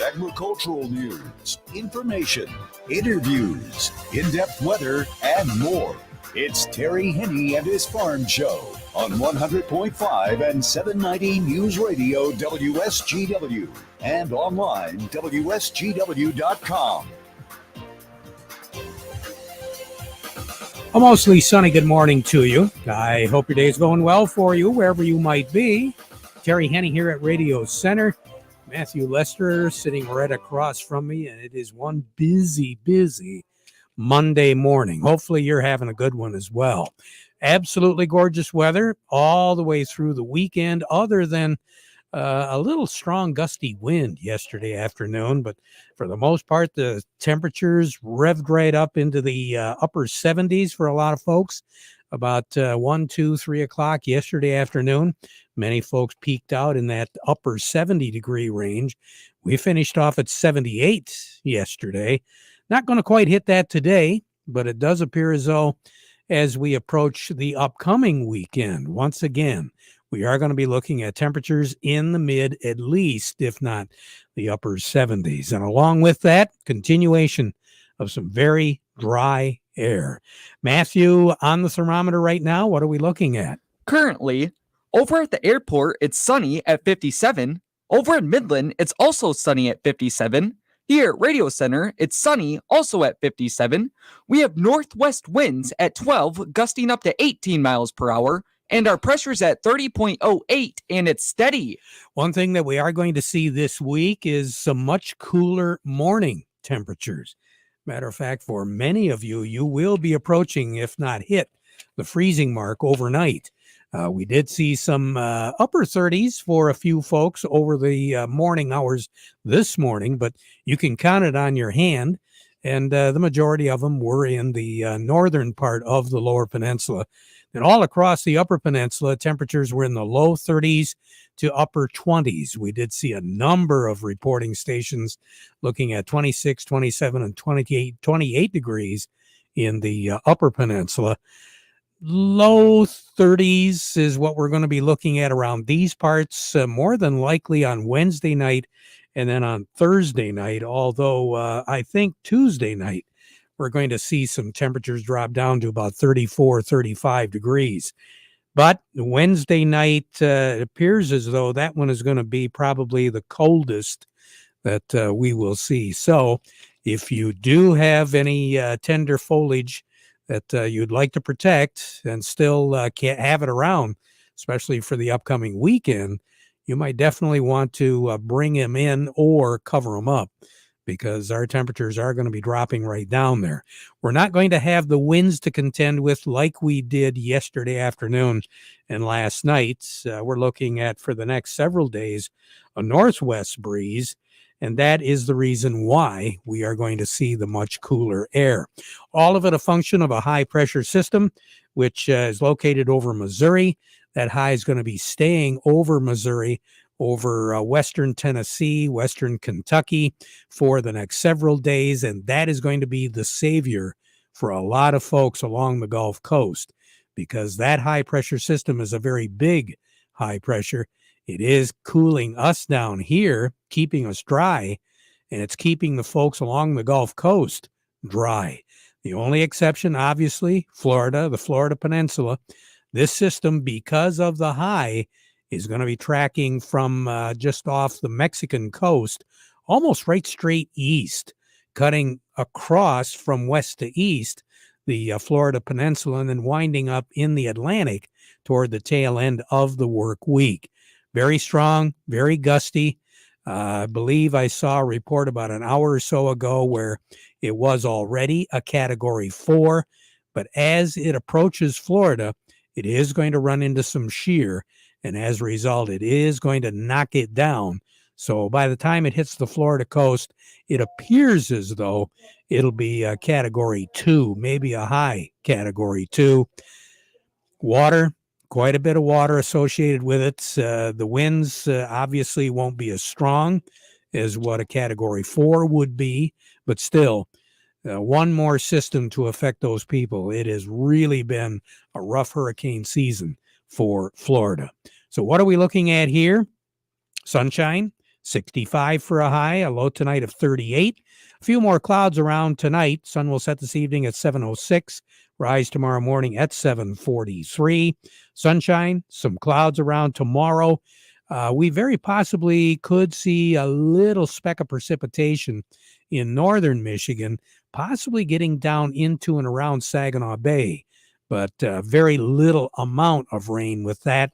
agricultural news, information, interviews, in-depth weather, and more. It's Terry Henne and his Farm Show on 100.5 and 790 News Radio WSGW and online WSGW.com. A mostly sunny good morning to you. I hope your day is going well for you, wherever you might be. Terry Henne here at Radio Center. Matthew Lester sitting right across from me, and it is one busy Monday morning. Hopefully you're having a good one as well. Absolutely gorgeous weather all the way through the weekend, other than a little strong gusty wind yesterday afternoon. But for the most part, the temperatures revved right up into the upper 70s for a lot of folks. About 1, 2, 3 o'clock yesterday afternoon, many folks peaked out in that upper 70-degree range. We finished off at 78 yesterday. Not going to quite hit that today, but it does appear as though as we approach the upcoming weekend, once again, we are going to be looking at temperatures in the mid, at least, if not the upper 70s. And along with that, continuation of some very dry air. Matthew, on the thermometer right now, what are we looking at? Currently, over at the airport, it's sunny at 57. Over in Midland, it's also sunny at 57. Here at Radio Center, it's sunny, also at 57. We have northwest winds at 12, gusting up to 18 miles per hour, and our pressure's at 30.08, and it's steady. One thing that we are going to see this week is some much cooler morning temperatures. Matter of fact, for many of you, you will be approaching, if not hit, the freezing mark overnight. We did see some upper 30s for a few folks over the morning hours this morning, but you can count it on your hand, and the majority of them were in the northern part of the Lower Peninsula. And all across the Upper Peninsula, temperatures were in the low 30s to upper 20s. We did see a number of reporting stations looking at 26, 27, and 28 degrees in the Upper Peninsula. Low 30s is what we're going to be looking at around these parts, more than likely on Wednesday night and then on Thursday night, although I think Tuesday night we're going to see some temperatures drop down to about 34, 35 degrees. But Wednesday night, it appears as though that one is going to be probably the coldest that we will see. So if you do have any tender foliage that you'd like to protect and still can't have it around, especially for the upcoming weekend, you might definitely want to bring them in or cover them up, because our temperatures are going to be dropping right down there. We're not going to have the winds to contend with like we did yesterday afternoon and last night. We're looking at, for the next several days, a northwest breeze, and that is the reason why we are going to see the much cooler air. All of it a function of a high-pressure system, which is located over Missouri. That high is going to be staying over Missouri, over western Tennessee, western Kentucky for the next several days, and that is going to be the savior for a lot of folks along the Gulf Coast, because that high-pressure system is a very big high pressure. It is cooling us down here, keeping us dry, and it's keeping the folks along the Gulf Coast dry. The only exception, obviously, Florida, the Florida Peninsula. This system, because of the high, is going to be tracking from just off the Mexican coast, almost right straight east, cutting across from west to east, the Florida Peninsula, and then winding up in the Atlantic toward the tail end of the work week. Very strong, very gusty. I believe I saw a report about an hour or so ago where it was already a Category 4, but as it approaches Florida, it is going to run into some shear, and as a result, it is going to knock it down. So by the time it hits the Florida coast, it appears as though it'll be a Category 2, maybe a high Category 2. Water, quite a bit of water associated with it. The winds obviously won't be as strong as what a Category 4 would be, but still, one more system to affect those people. It has really been a rough hurricane season for Florida. So what are we looking at here? Sunshine, 65 for a high, a low tonight of 38. A few more clouds around tonight. Sun will set this evening at 7:06. Rise tomorrow morning at 7:43. Sunshine, some clouds around tomorrow. We very possibly could see a little speck of precipitation in northern Michigan, possibly getting down into and around Saginaw Bay, but very little amount of rain with that.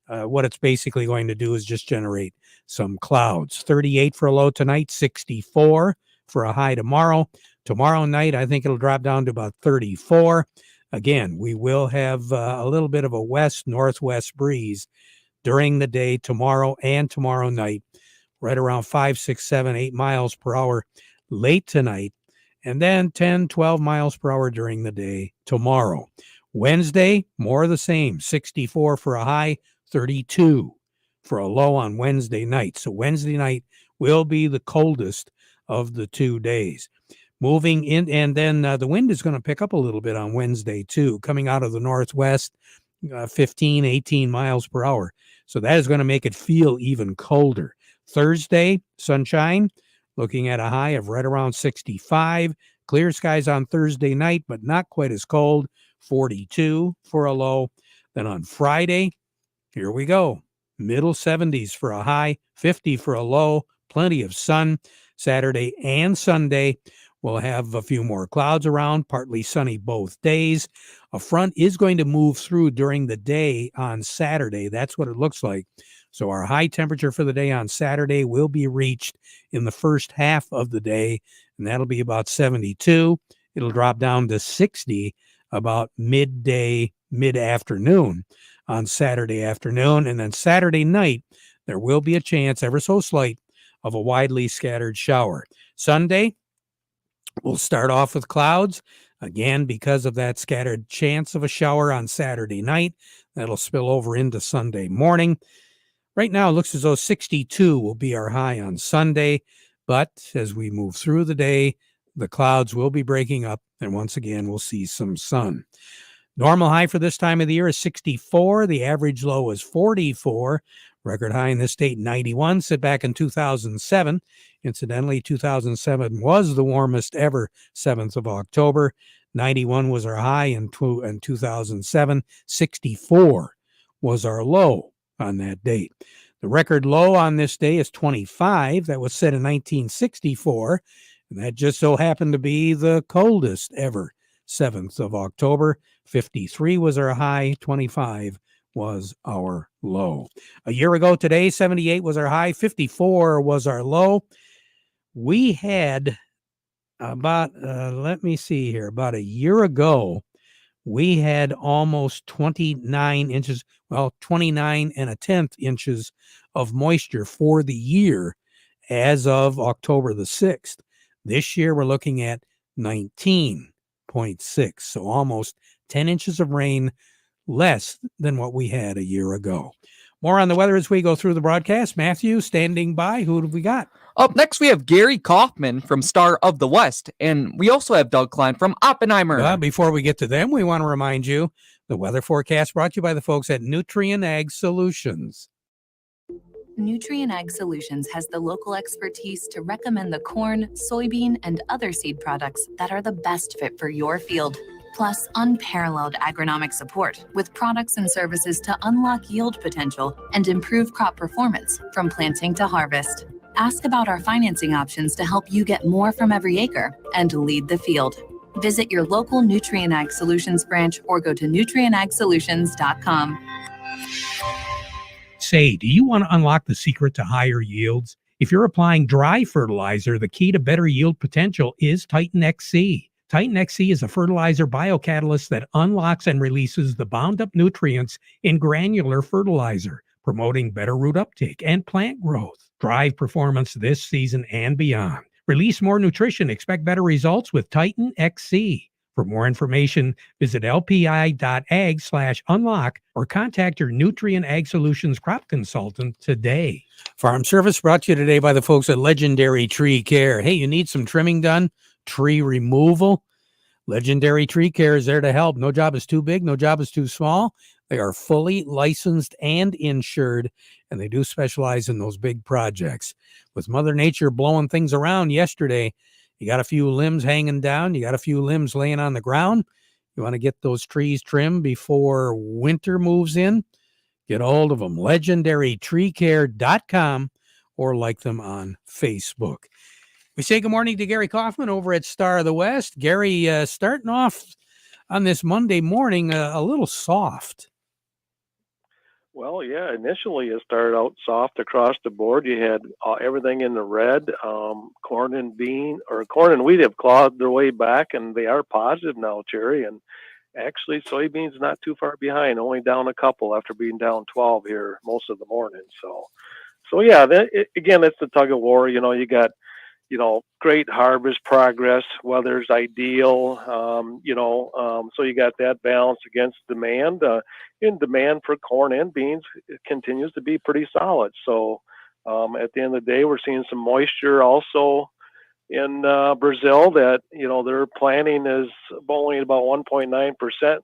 What it's basically going to do is just generate some clouds. 38 for a low tonight, 64 for a high tomorrow. Tomorrow night, I think it'll drop down to about 34. Again, we will have a little bit of a west-northwest breeze during the day tomorrow and tomorrow night, right around 5, 6, 7, 8 miles per hour late tonight, and then 10, 12 miles per hour during the day tomorrow. Wednesday, more of the same, 64 for a high, 32 for a low on Wednesday night. So Wednesday night will be the coldest of the 2 days. Moving in, and then the wind is going to pick up a little bit on Wednesday too, coming out of the northwest, 15, 18 miles per hour. So that is going to make it feel even colder. Thursday, sunshine, looking at a high of right around 65. Clear skies on Thursday night, but not quite as cold, 42 for a low. Then on Friday, here we go, middle 70s for a high, 50 for a low, plenty of sun. Saturday and Sunday, we'll have a few more clouds around, partly sunny both days. A front is going to move through during the day on Saturday. That's what it looks like. So our high temperature for the day on Saturday will be reached in the first half of the day, and that'll be about 72. It'll drop down to 60 about midday, mid-afternoon on Saturday afternoon. And then Saturday night, there will be a chance, ever so slight, of a widely scattered shower. Sunday, we'll start off with clouds, again, because of that scattered chance of a shower on Saturday night. That'll spill over into Sunday morning. Right now, it looks as though 62 will be our high on Sunday, but as we move through the day, the clouds will be breaking up, and once again, we'll see some sun. Normal high for this time of the year is 64. The average low is 44. Record high in this state, 91, set back in 2007. Incidentally, 2007 was the warmest ever 7th of October. 91 was our high in 2007. 64 was our low on that date. The record low on this day is 25. That was set in 1964, and that just so happened to be the coldest ever 7th of October. 53 was our high, 25 was our low. A year ago today, 78 was our high, 54 was our low. We had about, let me see here, about a year ago, we had almost 29 inches, well, 29 and a tenth inches of moisture for the year as of October the 6th. This year, we're looking at 19.6, so almost 10 inches of rain less than what we had a year ago. More on the weather as we go through the broadcast. Matthew, standing by. Who have we got? Up next, we have Gary Kaufman from Star of the West, and we also have Doug Klein from Oppenheimer. Before we get to them, we want to remind you the weather forecast brought to you by the folks at Nutrient Ag Solutions. Nutrient Ag Solutions has the local expertise to recommend the corn, soybean, and other seed products that are the best fit for your field. Plus, unparalleled agronomic support with products and services to unlock yield potential and improve crop performance from planting to harvest. Ask about our financing options to help you get more from every acre and lead the field. Visit your local Nutrient Ag Solutions branch or go to nutrientagsolutions.com. Say, do you want to unlock the secret to higher yields? If you're applying dry fertilizer, the key to better yield potential is Titan XC. Titan XC is a fertilizer biocatalyst that unlocks and releases the bound-up nutrients in granular fertilizer, promoting better root uptake and plant growth. Drive performance this season and beyond. Release more nutrition. Expect better results with Titan XC. For more information, visit lpi.ag/unlock or contact your Nutrient Ag Solutions crop consultant today. Farm Service brought to you today by the folks at Legendary Tree Care. Hey, you need some trimming done? Tree removal? Legendary Tree Care is there to help. No job is too big, no job is too small. They are fully licensed and insured, and they do specialize in those big projects. With Mother Nature blowing things around yesterday, you got a few limbs hanging down, you got a few limbs laying on the ground. You want to get those trees trimmed before winter moves in? Get a hold of them, legendarytreecare.com, or like them on Facebook. We say good morning to Gary Kaufman over at Star of the West. Gary, starting off on this Monday morning a little soft. Well, yeah, initially it started out soft across the board. You had everything in the red. Corn and wheat have clawed their way back, and they are positive now, Terry. And actually, soybeans not too far behind, only down a couple after being down 12 here most of the morning. So yeah, again, it's the tug of war. You got great harvest progress, weather's ideal, so you got that balance against demand. And demand for corn and beans continues to be pretty solid. So at the end of the day, we're seeing some moisture also in Brazil that, their planting is only about 1.9%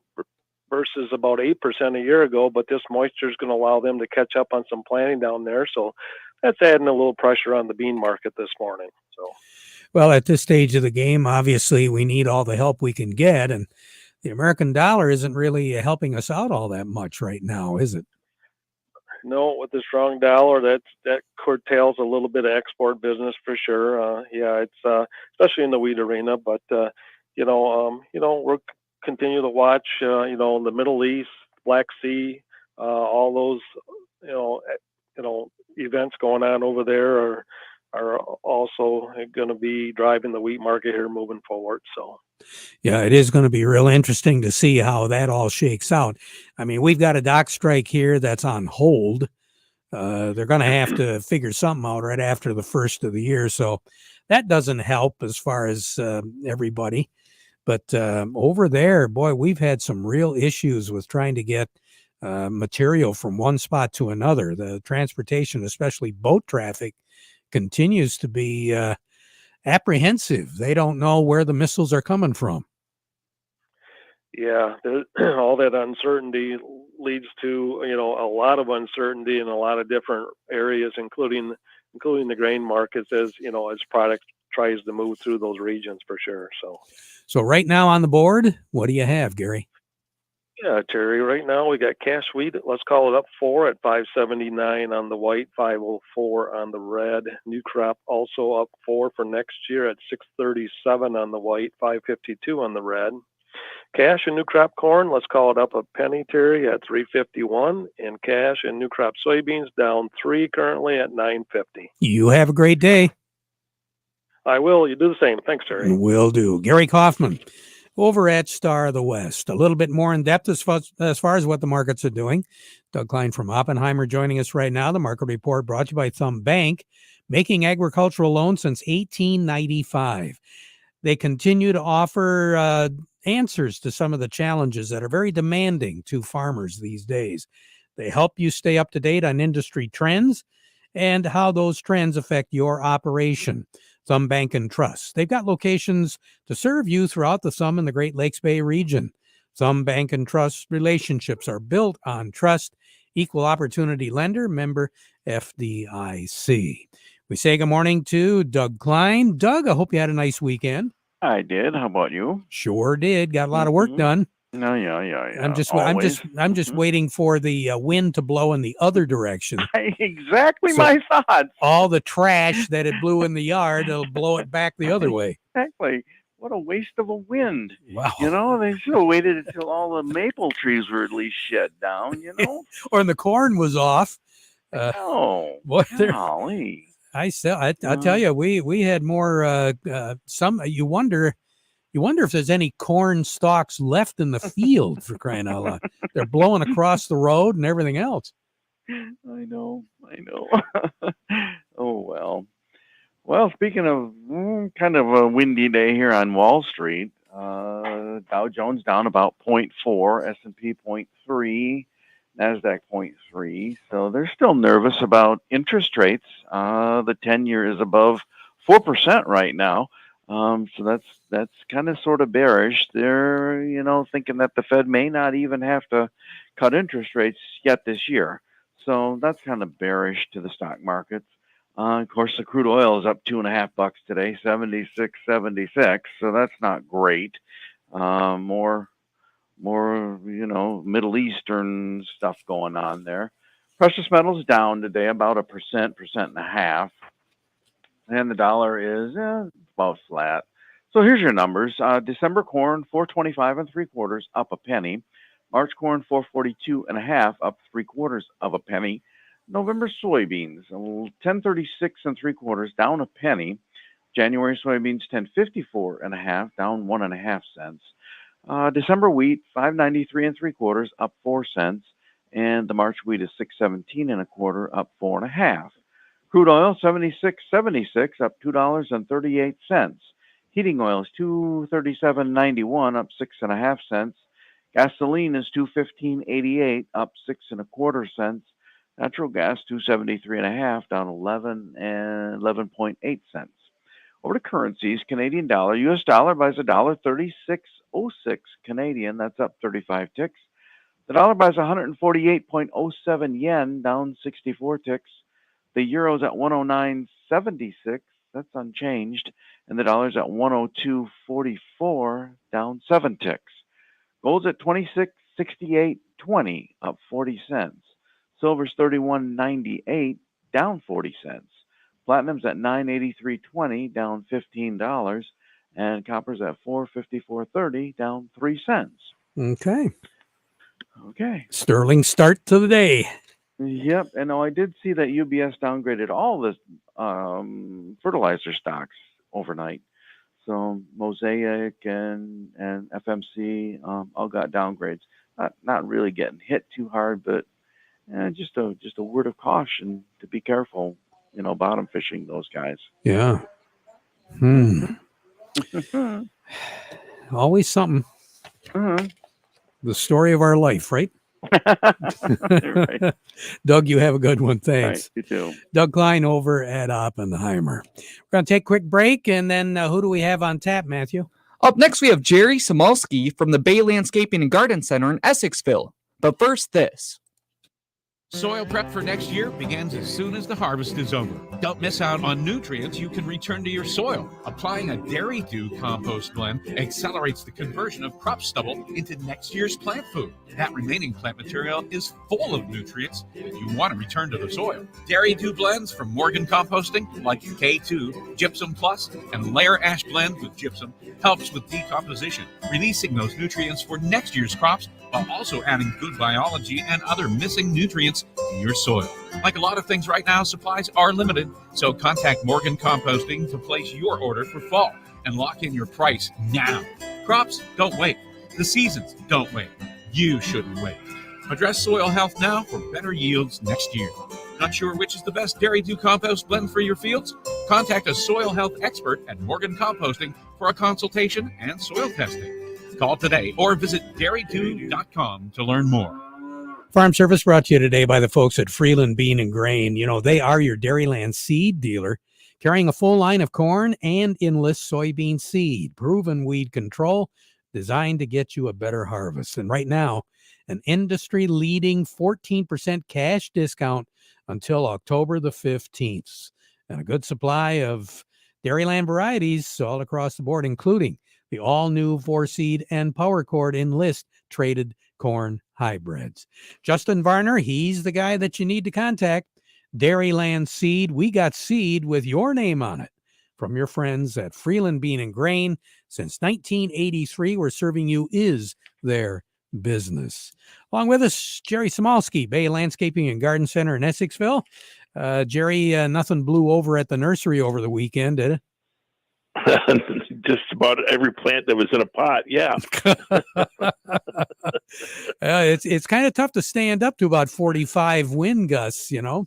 versus about 8% a year ago, but this moisture is going to allow them to catch up on some planting down there. So that's adding a little pressure on the bean market this morning. So, well, at this stage of the game, obviously we need all the help we can get, and the American dollar isn't really helping us out all that much right now, is it? No, with the strong dollar, that curtails a little bit of export business for sure. Yeah, it's especially in the wheat arena, but we're continue to watch, in the Middle East, Black Sea, all those, events going on over there are also going to be driving the wheat market here moving forward. So, yeah, it is going to be real interesting to see how that all shakes out. I mean, we've got a dock strike here that's on hold. They're going to have to figure something out right after the first of the year. So that doesn't help as far as everybody. But over there, boy, we've had some real issues with trying to get material from one spot to another. The transportation, especially boat traffic, continues to be apprehensive. They don't know where the missiles are coming from. Yeah, all that uncertainty leads to a lot of uncertainty in a lot of different areas, including the grain markets as product tries to move through those regions for sure. So right now on the board, what do you have, Gary? Yeah, Terry, right now we got cash wheat, let's call it up 4 at 579 on the white, 504 on the red. New crop also up 4 for next year at 637 on the white, 552 on the red. Cash and new crop corn, let's call it up a penny, Terry, at 351. And cash and new crop soybeans down 3 currently at 950. You have a great day. I will. You do the same. Thanks, Terry. Will do. Gary Kaufman over at Star of the West. A little bit more in depth as far as what the markets are doing. Doug Klein from Oppenheimer joining us right now. The market report brought to you by Thumb Bank, making agricultural loans since 1895. They continue to offer answers to some of the challenges that are very demanding to farmers these days. They help you stay up to date on industry trends and how those trends affect your operation. Thumb Bank and Trust. They've got locations to serve you throughout the Thumb and the Great Lakes Bay region. Thumb Bank and Trust relationships are built on trust. Equal opportunity lender, member FDIC. We say good morning to Doug Klein. Doug, I hope you had a nice weekend. I did. How about you? Sure did. Got a lot of work done. No, yeah. I'm just waiting for the wind to blow in the other direction. Exactly So my thoughts. all the trash that it blew in the yard, it'll blow it back the other way. Exactly. What a waste of a wind. Wow. They should have waited until all the maple trees were at least shed down, Or the corn was off. Oh, What golly. I'll tell you, we had more. Some you wonder if there's any corn stalks left in the field, for crying out loud. They're blowing across the road and everything else. I know. Oh, well. Well, speaking of kind of a windy day here on Wall Street, Dow Jones down about 0.4, S&P 0.3, NASDAQ 0.3. So they're still nervous about interest rates. The 10-year is above 4% right now. So that's kind of sort of bearish. They're thinking that the Fed may not even have to cut interest rates yet this year. So that's kind of bearish to the stock markets. Of course, the crude oil is up $2.50 today, 76.76. So that's not great. More Middle Eastern stuff going on there. Precious metals down today about 1%, 1.5%. And the dollar is about flat. So here's your numbers. December corn, 4.25 3/4, up a penny. March corn, 4.42 1/2, up 3/4 of a penny. November soybeans, 10.36 3/4, down a penny. January soybeans, 10.54 1/2, down 1.5 cents. December wheat, 5.93 3/4, up 4 cents. And the March wheat is 6.17 1/4, up 4.5. Crude oil, 76.76, up $2.38. Heating oil is 237.91, up 6.5 cents. Gasoline is 215.88, up 6.25 cents. Natural gas, 273.5, down 11.8 cents. Over to currencies, Canadian dollar, U.S. dollar buys $1.3606 Canadian, that's up 35 ticks. The dollar buys 148.07 yen, down 64 ticks. The euro's at 109.76, that's unchanged, and the dollar's at 102.44, down 7 ticks. Gold's at 26.6820, up 40 cents. Silver's 31.98, down 40 cents. Platinum's at 983.20, down $15, and copper's at 454.30, down 3 cents. Okay. Sterling start to the day. Yep, and I did see that UBS downgraded all the fertilizer stocks overnight. So Mosaic and FMC all got downgrades. Not really getting hit too hard, but just a word of caution to be careful. Bottom fishing those guys. Yeah. Always something. The story of our life, right? Right. Doug, you have a good one. Thanks. Right, you too. Doug Klein over at Oppenheimer. We're going to take a quick break, and then who do we have on tap, Matthew? Up next, we have Jerry Samalski from the Bay Landscaping and Garden Center in Essexville. But first, this. Soil prep for next year begins as soon as the harvest is over. Don't miss out on nutrients you can return to your soil. Applying a Dairy Dew compost blend accelerates the conversion of crop stubble into next year's plant food. That remaining plant material is full of nutrients you want to return to the soil. Dairy Dew blends from Morgan Composting, like K2, Gypsum Plus, and Layer Ash blend with gypsum, helps with decomposition, releasing those nutrients for next year's crops while also adding good biology and other missing nutrients to your soil. Like a lot of things right now, supplies are limited, so contact Morgan Composting to place your order for fall and lock in your price now. Crops don't wait. The seasons don't wait. You shouldn't wait. Address soil health now for better yields next year. Not sure which is the best Dairy Dew compost blend for your fields? Contact a soil health expert at Morgan Composting for a consultation and soil testing. Call today or visit dairydew.com to learn more. Farm Service brought to you today by the folks at Freeland Bean and Grain. They are your Dairyland seed dealer, carrying a full line of corn and Enlist soybean seed, proven weed control, designed to get you a better harvest. And right now, an industry-leading 14% cash discount until October the 15th. And a good supply of Dairyland varieties all across the board, including the all-new 4-seed and Power Cord Enlist traded corn hybrids. Justin Varner, he's the guy that you need to contact. Dairyland Seed, we got seed with your name on it. From your friends at Freeland Bean and Grain. Since 1983, we're serving you is their business. Along with us, Jerry Samalski, Bay Landscaping and Garden Center in Essexville. Jerry, nothing blew over at the nursery over the weekend, did it? Just about every plant that was in a pot, yeah. It's kind of tough to stand up to about 45 wind gusts, Yeah,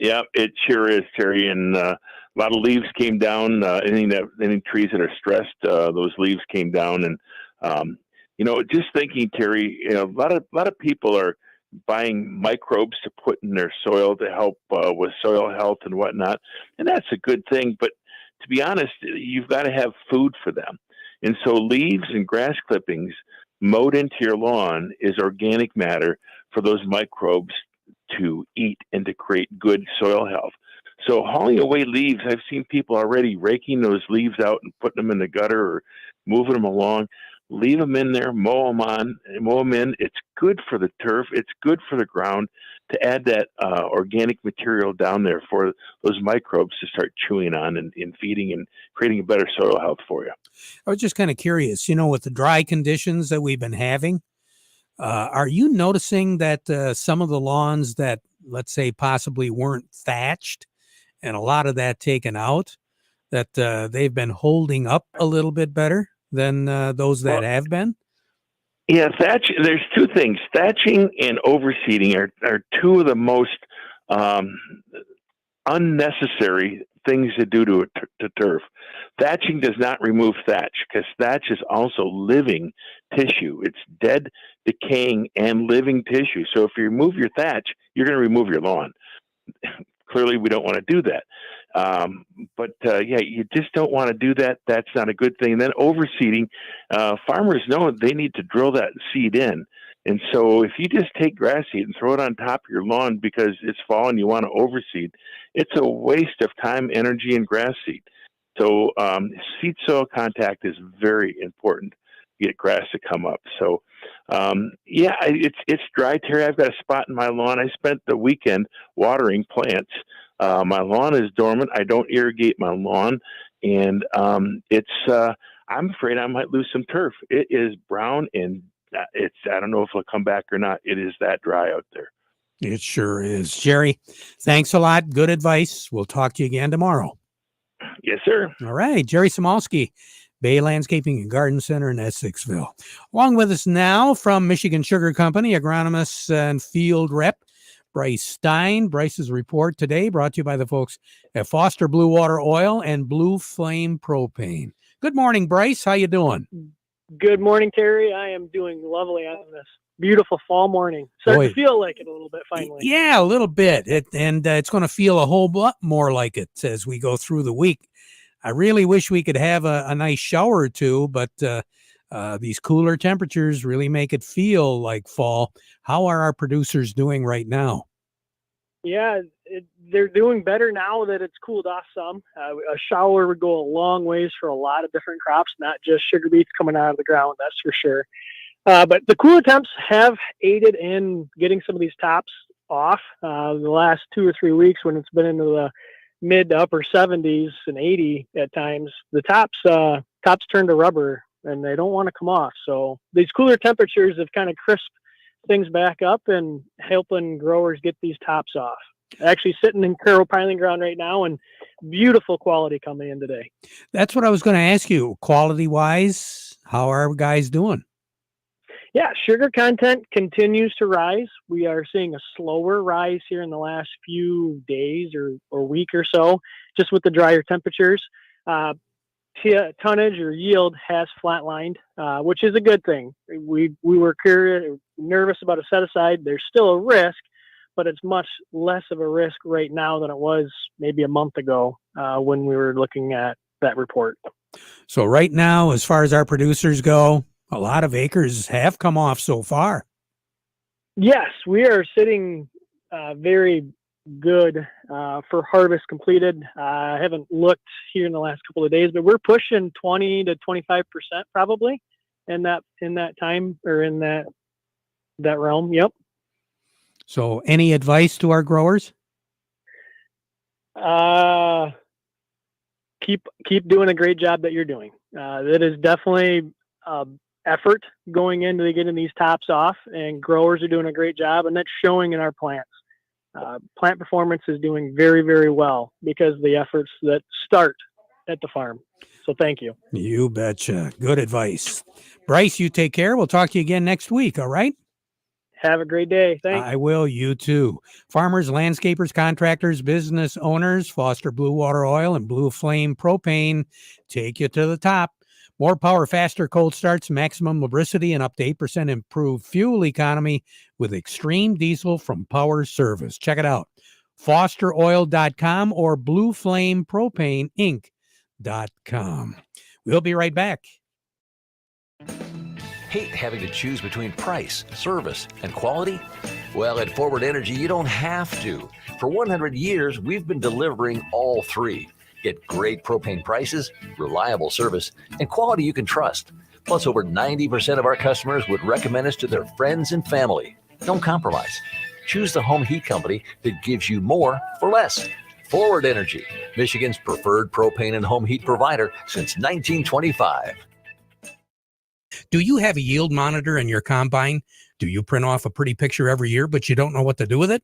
it sure is, Terry. And a lot of leaves came down. Any trees that are stressed, those leaves came down. And just thinking, Terry, a lot of people are buying microbes to put in their soil to help with soil health and whatnot, and that's a good thing. But to be honest, you've got to have food for them. And so leaves and grass clippings mowed into your lawn is organic matter for those microbes to eat and to create good soil health. So hauling away leaves, I've seen people already raking those leaves out and putting them in the gutter or moving them along. Leave them in there, mow them in. It's good for the turf. It's good for the ground to add that organic material down there for those microbes to start chewing on and feeding and creating a better soil health for you. I was just kind of curious, with the dry conditions that we've been having, are you noticing that some of the lawns that, let's say, possibly weren't thatched and a lot of that taken out, that they've been holding up a little bit better than those that have been? Yeah, there's two things. Thatching and overseeding are two of the most unnecessary things to do to turf. Thatching does not remove thatch because thatch is also living tissue. It's dead, decaying, and living tissue. So if you remove your thatch, you're going to remove your lawn. Clearly, we don't want to do that. Yeah, you just don't want to do that. That's not a good thing. And then overseeding, farmers know they need to drill that seed in. And so if you just take grass seed and throw it on top of your lawn because it's fall and you want to overseed, it's a waste of time, energy, and grass seed. So seed soil contact is very important to get grass to come up. So it's dry, Terry. I've got a spot in my lawn. I spent the weekend watering plants. My lawn is dormant. I don't irrigate my lawn, and I'm afraid I might lose some turf. It is brown, and I don't know if it'll come back or not. It is that dry out there. It sure is. Jerry, thanks a lot. Good advice. We'll talk to you again tomorrow. Yes, sir. All right. Jerry Samolsky, Bay Landscaping and Garden Center in Essexville. Along with us now from Michigan Sugar Company, agronomist and field rep, Bryce Stein. Bryce's report today brought to you by the folks at Foster Blue Water Oil and Blue Flame Propane. Good morning, Bryce. How you doing? Good morning, Terry. I am doing lovely on this beautiful fall morning. Starting to feel like it a little bit finally. Yeah, a little bit. It's going to feel a whole lot more like it as we go through the week. I really wish we could have a nice shower or two, but these cooler temperatures really make it feel like fall. How are our producers doing right now? Yeah, they're doing better now that it's cooled off some. A shower would go a long ways for a lot of different crops, not just sugar beets coming out of the ground, that's for sure. But the cooler temps have aided in getting some of these tops off. The last 2 or 3 weeks when it's been into the mid to upper 70s and 80 at times, the tops turn to rubber and they don't want to come off. So these cooler temperatures have kind of crisped things back up and helping growers get these tops off. Actually sitting in Carroll piling ground right now and beautiful quality coming in today. That's what I was going to ask you. Quality wise, how are guys doing? Yeah, sugar content continues to rise. We are seeing a slower rise here in the last few days or week or so, just with the drier temperatures. Tonnage or yield has flatlined, which is a good thing. We were nervous about a set aside. There's still a risk, but it's much less of a risk right now than it was maybe a month ago when we were looking at that report. So right now, as far as our producers go, a lot of acres have come off so far. Yes, we are sitting very good for harvest completed. I haven't looked here in the last couple of days, but we're pushing 20 to 25% probably in that time or in that realm. Yep. So any advice to our growers? Keep doing a great job that you're doing. That is definitely effort going into getting these tops off, and growers are doing a great job, and that's showing in our plants. Plant performance is doing very, very well because of the efforts that start at the farm. So thank you. You betcha. Good advice. Bryce, you take care. We'll talk to you again next week. All right. Have a great day. Thanks. I will. You too. Farmers, landscapers, contractors, business owners, Foster Blue Water Oil and Blue Flame Propane take you to the top. More power, faster cold starts, maximum lubricity, and up to 8% improved fuel economy with extreme diesel from Power Service. Check it out. FosterOil.com or BlueFlamePropaneInc.com. forwardenergy.com. We'll be right back. Hate having to choose between price, service, and quality? Well, at Forward Energy, you don't have to. For 100 years, we've been delivering all three. Get great propane prices, reliable service, and quality you can trust. Plus, over 90% of our customers would recommend us to their friends and family. Don't compromise. Choose the home heat company that gives you more for less. Forward Energy, Michigan's preferred propane and home heat provider since 1925. Do you have a yield monitor in your combine? Do you print off a pretty picture every year, but you don't know what to do with it?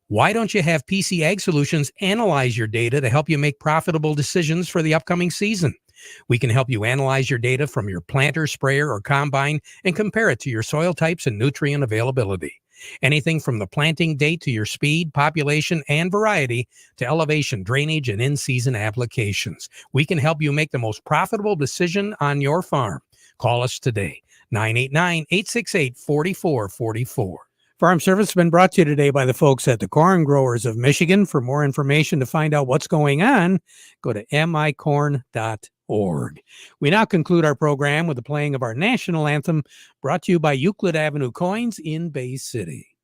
Why don't you have PC Ag Solutions analyze your data to help you make profitable decisions for the upcoming season? We can help you analyze your data from your planter, sprayer, or combine and compare it to your soil types and nutrient availability. Anything from the planting date to your speed, population, and variety to elevation, drainage, and in-season applications. We can help you make the most profitable decision on your farm. Call us today, 989-868-4444. Farm Service has been brought to you today by the folks at the Corn Growers of Michigan. For more information to find out what's going on, go to micorn.org. We now conclude our program with the playing of our national anthem, brought to you by Euclid Avenue Coins in Bay City.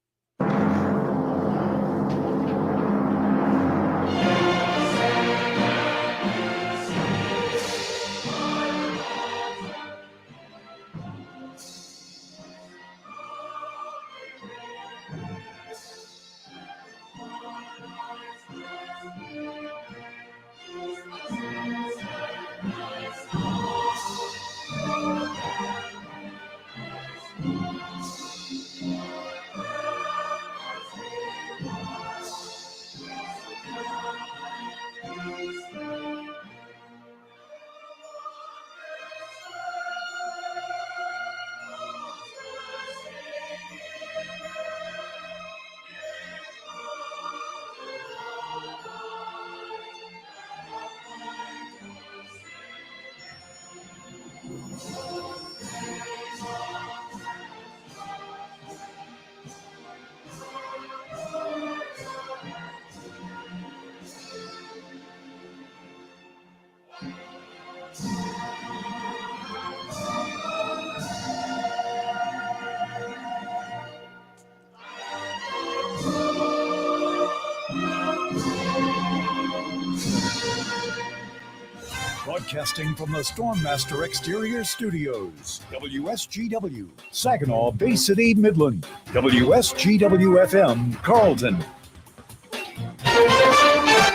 Broadcasting from the Stormmaster Exterior Studios, WSGW, Saginaw, Bay City, Midland, WSGW-FM, Carlton.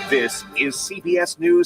This is CBS News.